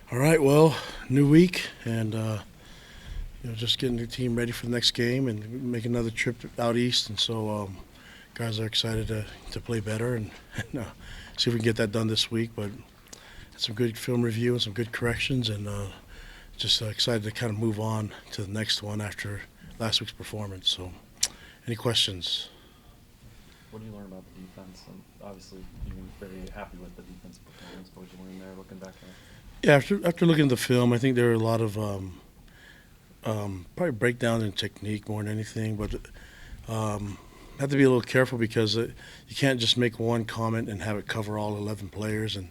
All right, well, new week, and just getting the team ready for the next game and make another trip out east. And so, guys are excited to play better and, see if we can get that done this week. But some good film review and some good corrections, and just excited to kind of move on to the next one after last week's performance. So, any questions? What do you learn about the defense? And obviously, you're very happy with the defense performance. What did you learn there looking back at it? Yeah, after looking at the film, I think there are a lot of probably breakdown in technique more than anything, but have to be a little careful because you can't just make one comment and have it cover all 11 players. And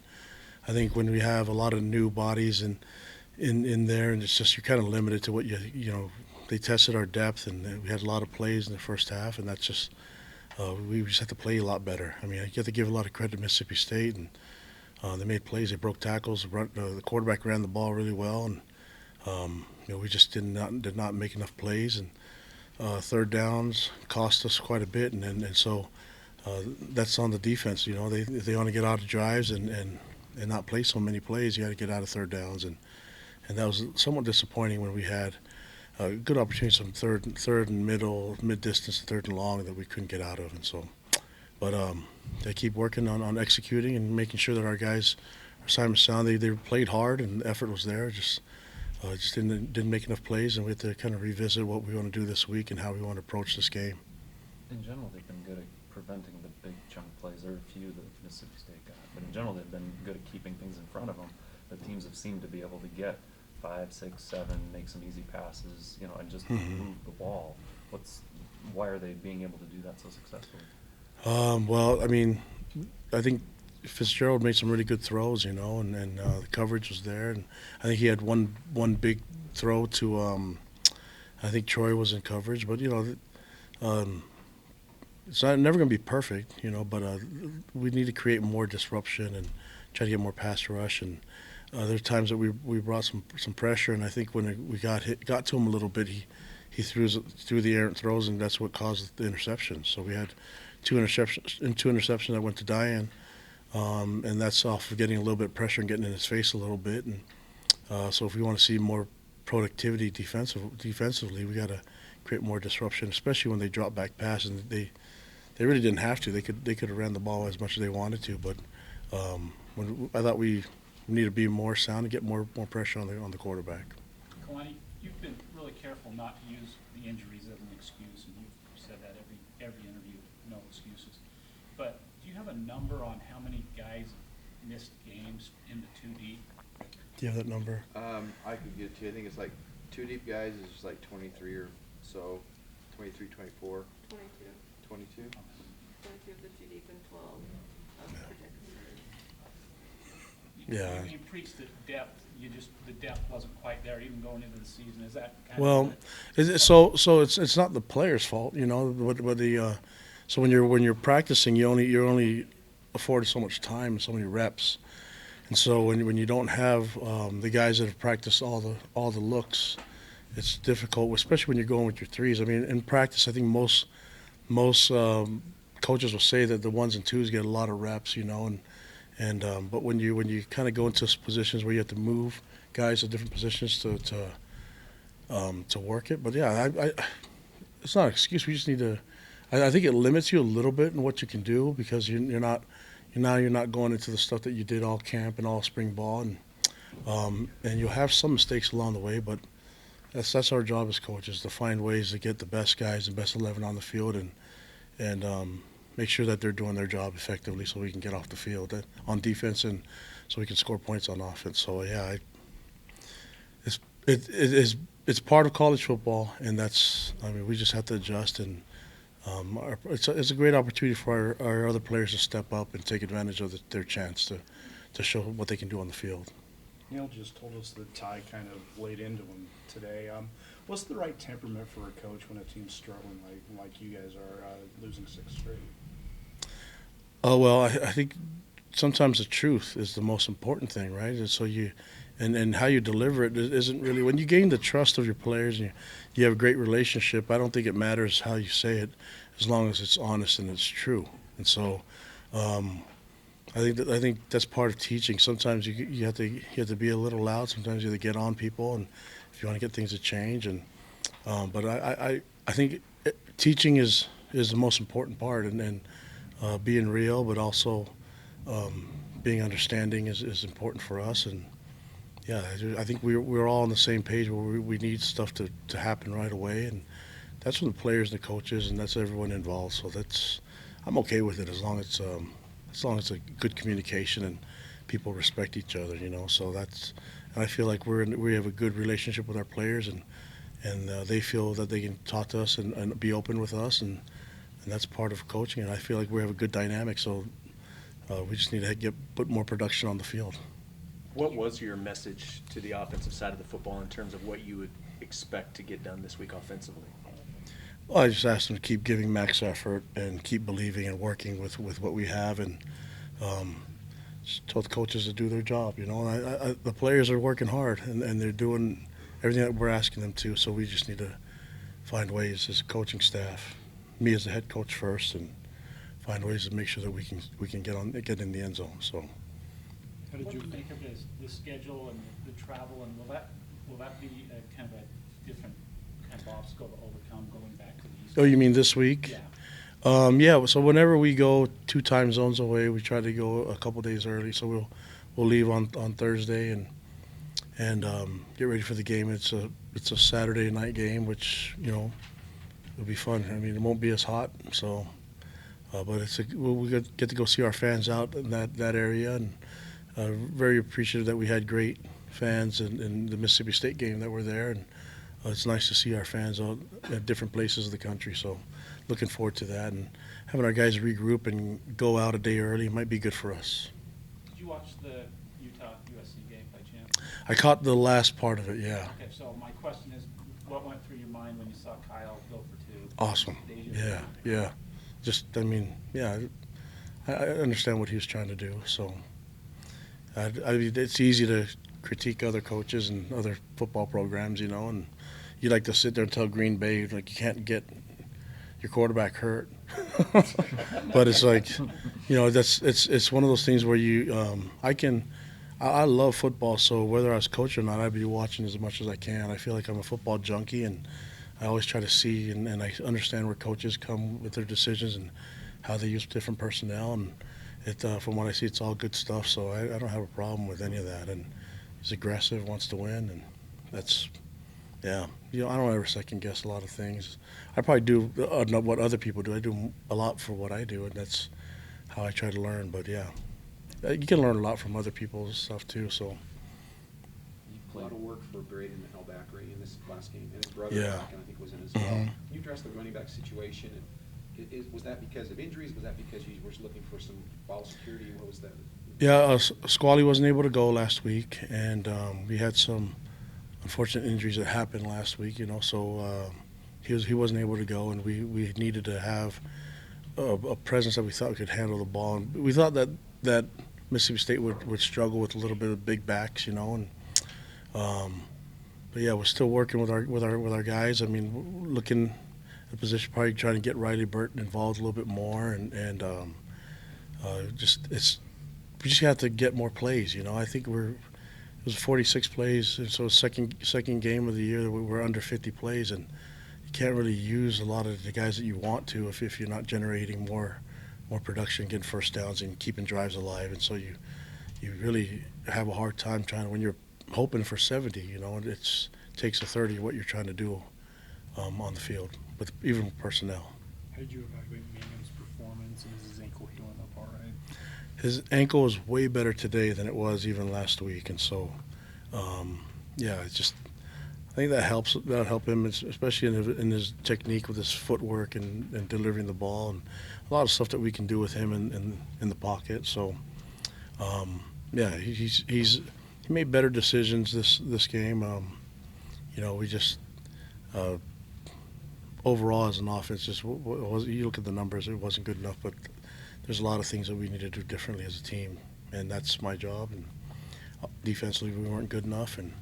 I think when we have a lot of new bodies in there, and it's just you're kind of limited to what they tested our depth, and we had a lot of plays in the first half, and that's just we just have to play a lot better. I mean, you have to give a lot of credit to Mississippi State, and they made plays, they broke tackles, the quarterback ran the ball really well, and we just did not make enough plays, and third downs cost us quite a bit, and so that's on the defense. If they want to get out of drives and not play so many plays, you got to get out of third downs, and that was somewhat disappointing when we had good opportunities from third and mid distance, third and long that we couldn't get out of, and so. But they keep working on executing and making sure that our guys are assignment sound. They played hard and the effort was there. Just didn't make enough plays, and we have to kind of revisit what we want to do this week and how we want to approach this game. In general, they've been good at preventing the big chunk plays. There are a few that Mississippi State got, but in general, they've been good at keeping things in front of them. The teams have seemed to be able to get 5, 6, 7, make some easy passes, and just move the ball. Why are they being able to do that so successfully? Well, I mean, I think Fitzgerald made some really good throws, and the coverage was there. And I think he had one big throw to, I think Troy was in coverage. But, it's never going to be perfect, but we need to create more disruption and try to get more pass rush. And there's times that we brought some pressure, and I think when we got to him a little bit, he threw the errant throws, and that's what caused the interception. So we had two interceptions that went to Diane, and that's off of getting a little bit of pressure and getting in his face a little bit. And so if we want to see more productivity defensively, we got to create more disruption, especially when they drop back passes. And they really didn't have to. They could have ran the ball as much as they wanted to, but I thought we need to be more sound and get more pressure on the quarterback. Kalani, you've been really careful not to use the injuries as an excuse, and you've said that every interview, no excuses. But do you have a number on how many guys missed games in the 2 deep? Do you have that number? I could get to. I think it's like 2 deep guys is just like 23 or so, 23, 24. 22. 22? 22 of the 2 deep and 12 of projected Yeah. You preached the depth. The depth wasn't quite there even going into the season. Is that kind Well, of so it's not the player's fault, so when you're practicing, you're only afforded so much time and so many reps, and so when you don't have the guys that have practiced all the looks, it's difficult, especially when you're going with your threes. I mean, in practice, I think most coaches will say that the 1s and 2s get a lot of reps, but when you kind of go into positions where you have to move guys to different positions to work it, but yeah, it's not an excuse. We just need to. I think it limits you a little bit in what you can do because you're not going into the stuff that you did all camp and all spring ball, and you'll have some mistakes along the way, but that's our job as coaches to find ways to get the best guys and best 11 on the field and make sure that they're doing their job effectively so we can get off the field on defense and so we can score points on offense. So yeah, it's part of college football, and we just have to adjust, and it's a great opportunity for our other players to step up and take advantage of their chance to show what they can do on the field. Neil just told us that Ty kind of laid into him today. What's the right temperament for a coach when a team's struggling like you guys are, losing 6 straight? Oh, well, I think sometimes the truth is the most important thing, right? And so and how you deliver it isn't really – when you gain the trust of your players and you have a great relationship, I don't think it matters how you say it as long as it's honest and it's true. And so I think that's part of teaching. Sometimes you have to be a little loud. Sometimes you have to get on people, and if you want to get things to change. And but I think teaching is the most important part, and being real, but also being understanding is important for us. And yeah, I think we're all on the same page where we need stuff to happen right away, and that's from the players, the coaches, and that's everyone involved. So I'm okay with it as long as it's a good communication and people respect each other, you know. So and I feel like we have a good relationship with our players, and they feel that they can talk to us and be open with us, and that's part of coaching. And I feel like we have a good dynamic. So we just need to put more production on the field. What was your message to the offensive side of the football in terms of what you would expect to get done this week offensively? Well, I just asked them to keep giving max effort and keep believing and working with what we have, and just told the coaches to do their job. You know, and the players are working hard, and they're doing everything that we're asking them to. So we just need to find ways as a coaching staff, me as the head coach first, and find ways to make sure that we can get in the end zone. So. How did you think of the schedule and the travel, and will that be a kind of a different kind of obstacle to overcome going back to the East? Oh, you mean this week? Yeah. Yeah. So whenever we go 2 time zones away, we try to go a couple days early. So we'll leave on Thursday and get ready for the game. It's a Saturday night game, which it'll be fun. I mean, it won't be as hot, so but we'll get to go see our fans out in that area, and very appreciative that we had great fans in the Mississippi State game that were there, and it's nice to see our fans out at different places of the country. So looking forward to that, and having our guys regroup and go out a day early might be good for us. Did you watch the Utah-USC game by chance? I caught the last part of it, yeah. Okay, so my question is, what went through your mind when you saw Kyle go for 2? Awesome. Yeah. Just, I mean, yeah, I understand what he was trying to do. So I mean, it's easy to critique other coaches and other football programs, and you like to sit there and tell Green Bay, like, you can't get your quarterback hurt. But it's like, it's one of those things where I love football, so whether I was coach or not, I'd be watching as much as I can. I feel like I'm a football junkie, and I always try to see and I understand where coaches come with their decisions and how they use different personnel. And from what I see, it's all good stuff, so I don't have a problem with any of that. And he's aggressive, wants to win, and that's, yeah. I don't ever second guess a lot of things. I probably do what other people do. I do a lot for what I do, and that's how I try to learn. But yeah, you can learn a lot from other people's stuff too. So. A lot of work for Braden Elbackery in this last game, and his brother, Yeah. I think, was in as well. Mhm. Can you address the running back situation? Was that because of injuries? Was that because you were looking for some ball security? What was that? Yeah, Squally wasn't able to go last week, and we had some unfortunate injuries that happened last week. So he wasn't able to go, and we needed to have a presence that we thought could handle the ball. And we thought that Mississippi State would struggle with a little bit of big backs, and. But yeah, we're still working with our guys. I mean, looking at the position, probably trying to get Riley Burton involved a little bit more, and we just have to get more plays. I think it was 46 plays, and so second game of the year that we're under 50 plays, and you can't really use a lot of the guys that you want to if you're not generating more production, getting first downs, and keeping drives alive. And so you really have a hard time when you're hoping for 70, and it takes a 30 of what you're trying to do on the field, even with personnel. How did you evaluate Mannion's performance, and is his ankle healing up all right? His ankle is way better today than it was even last week, and so, yeah, I think that'll help him, especially in his technique with his footwork and delivering the ball, and a lot of stuff that we can do with him in the pocket. So, yeah, he made better decisions this game. We just overall as an offense, you look at the numbers, it wasn't good enough. But there's a lot of things that we need to do differently as a team, and that's my job. And defensively, we weren't good enough, and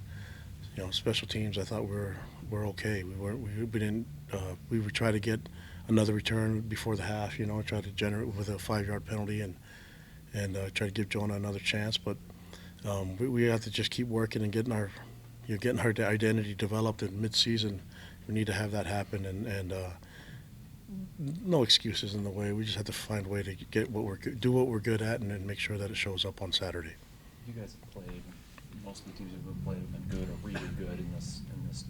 special teams, I thought we're okay. We would try to get another return before the half. Try to generate with a 5-yard penalty, and and try to give Jonah another chance. But we have to just keep working and getting our identity developed in midseason. We need to have that happen, and no excuses in the way. We just have to find a way to do what we're good at, and then make sure that it shows up on Saturday. You guys have played. Most of the teams you've played have been good or really good in this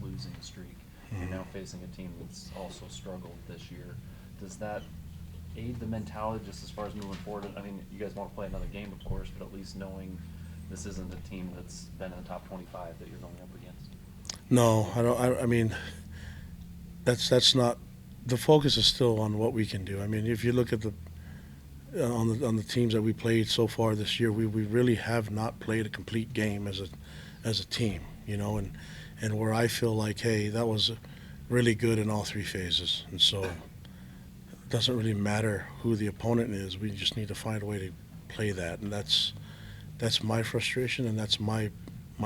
losing streak. You're now facing a team that's also struggled this year. Does that aid the mentality just as far as moving forward? I mean, you guys want to play another game, of course, but at least knowing this isn't a team that's been in the top 25 that you're going up against. No, I don't. I mean, that's not. The focus is still on what we can do. I mean, if you look at on the teams that we played so far this year, we really have not played a complete game as a team, you know, and where I feel like, hey, that was really good in all three phases, and so it doesn't really matter who the opponent is. We just need to find a way to play that, and that's my frustration, and that's my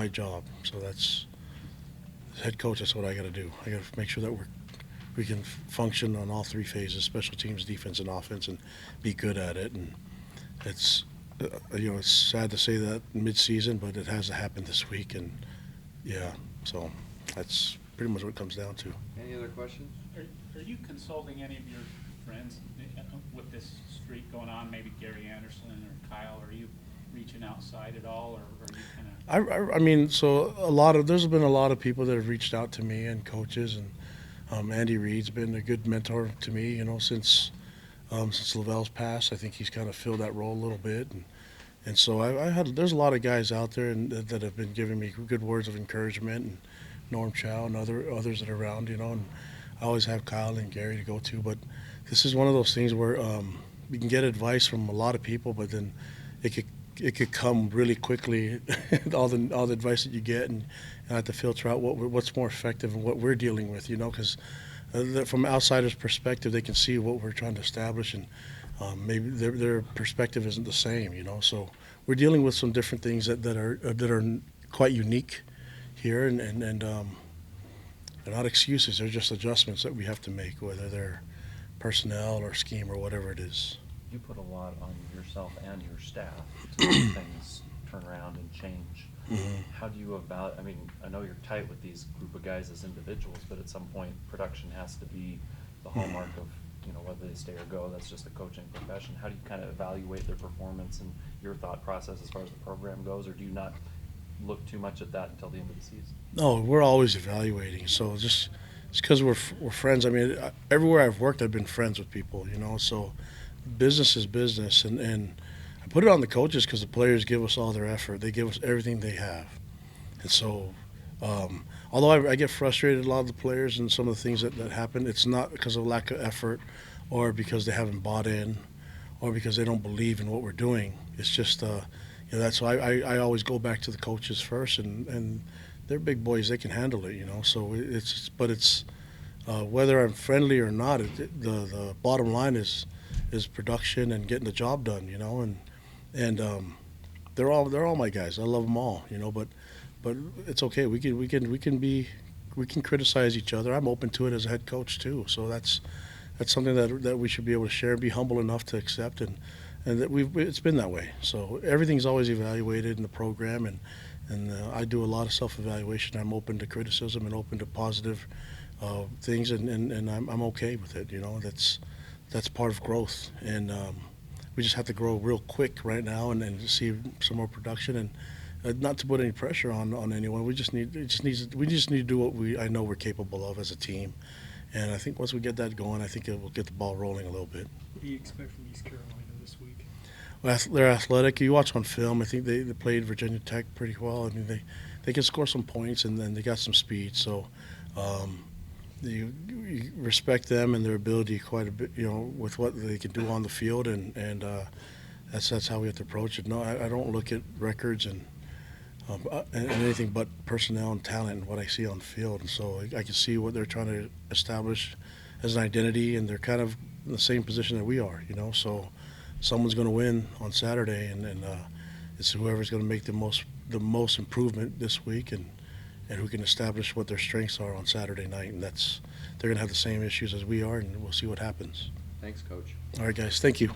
job. So that's, as head coach, that's what I got to do. I got to make sure that we can function on all three phases: special teams, defense, and offense, and be good at it. And it's it's sad to say that mid-season, but it has to happen this week. And yeah, so that's pretty much what it comes down to. Any other questions? Are you consulting any of your friends with this streak going on? Maybe Gary Anderson or Kyle? Are you reaching outside at all, or are you kind of? I mean, so there's been a lot of people that have reached out to me, and coaches, and Andy Reid's been a good mentor to me, you know, since Lavelle's passed. I think he's kind of filled that role a little bit, and so there's a lot of guys out there that have been giving me good words of encouragement, and Norm Chow and others that are around, you know, and I always have Kyle and Gary to go to. But this is one of those things where you can get advice from a lot of people, but then it could come really quickly, all the advice that you get, and I have to filter out what's more effective and what we're dealing with, you know, because from an outsider's perspective, they can see what we're trying to establish, and maybe their perspective isn't the same, you know. So we're dealing with some different things that are quite unique here, and they're not excuses. They're just adjustments that we have to make, whether they're personnel or scheme or whatever it is. You put a lot on yourself and your staff to make things turn around and change. Mm-hmm. How do you I mean, I know you're tight with these group of guys as individuals, but at some point, production has to be the hallmark of, you know, whether they stay or go. That's just a coaching profession. How do you kind of evaluate their performance and your thought process as far as the program goes, or do you not look too much at that until the end of the season? No, we're always evaluating. So just because we're friends. I mean, everywhere I've worked, I've been friends with people, you know. So business is business, and I put it on the coaches because the players give us all their effort. They give us everything they have, and so although I get frustrated a lot of the players and some of the things that happen, it's not because of lack of effort or because they haven't bought in or because they don't believe in what we're doing. It's just that's why I always go back to the coaches first, and they're big boys. They can handle it, you know. So it's whether I'm friendly or not, the bottom line is production and getting the job done, you know. And they're all my guys. I love them all, you know. But it's okay. We can criticize each other. I'm open to it as a head coach too. So that's something that we should be able to share. Be humble enough to accept, and that it's been that way. So everything's always evaluated in the program, and I do a lot of self-evaluation. I'm open to criticism and open to positive things, and I'm okay with it. You know, that's part of growth, and we just have to grow real quick right now and see some more production, and not to put any pressure on anyone. We just need to do what I know we're capable of as a team, and I think once we get that going, I think it will get the ball rolling a little bit. What do you expect from East Carolina this week? Well, they're athletic. You watch on film, I think they played Virginia Tech pretty well. I mean, they can score some points, and then they got some speed. So you respect them and their ability quite a bit, you know, with what they can do on the field, and that's how we have to approach it. No, I don't look at records and anything but personnel and talent and what I see on the field. And so I can see what they're trying to establish as an identity, and they're kind of in the same position that we are, you know. So someone's going to win on Saturday, and it's whoever's going to make the most improvement this week, and who can establish what their strengths are on Saturday night. And they're going to have the same issues as we are, and we'll see what happens. Thanks, Coach. All right, guys. Thank you.